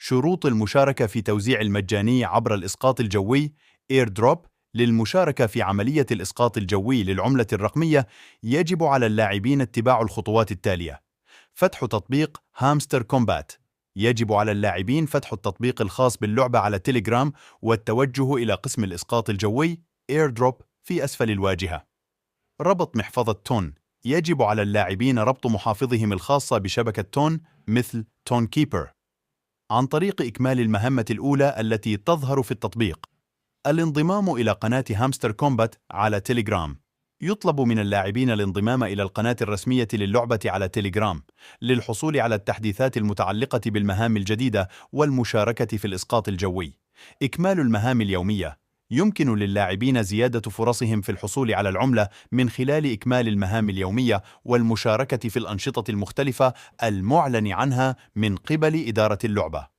شروط المشاركة في توزيع المجاني عبر الإسقاط الجوي (airdrop). للمشاركة في عملية الإسقاط الجوي للعملة الرقمية يجب على اللاعبين اتباع الخطوات التالية: فتح تطبيق هامستر كومبات. يجب على اللاعبين فتح التطبيق الخاص باللعبة على تيليجرام والتوجه إلى قسم الإسقاط الجوي (airdrop) في أسفل الواجهة. ربط محفظة تون. يجب على اللاعبين ربط محافظهم الخاصة بشبكة تون مثل تون كيبر عن طريق إكمال المهمة الأولى التي تظهر في التطبيق. الانضمام إلى قناة هامستر كومبات على تيليجرام. يطلب من اللاعبين الانضمام إلى القناة الرسمية للعبة على تيليجرام للحصول على التحديثات المتعلقة بالمهام الجديدة والمشاركة في الإسقاط الجوي. إكمال المهام اليومية. يمكن للاعبين زيادة فرصهم في الحصول على العملة من خلال إكمال المهام اليومية والمشاركة في الأنشطة المختلفة المعلن عنها من قبل إدارة اللعبة.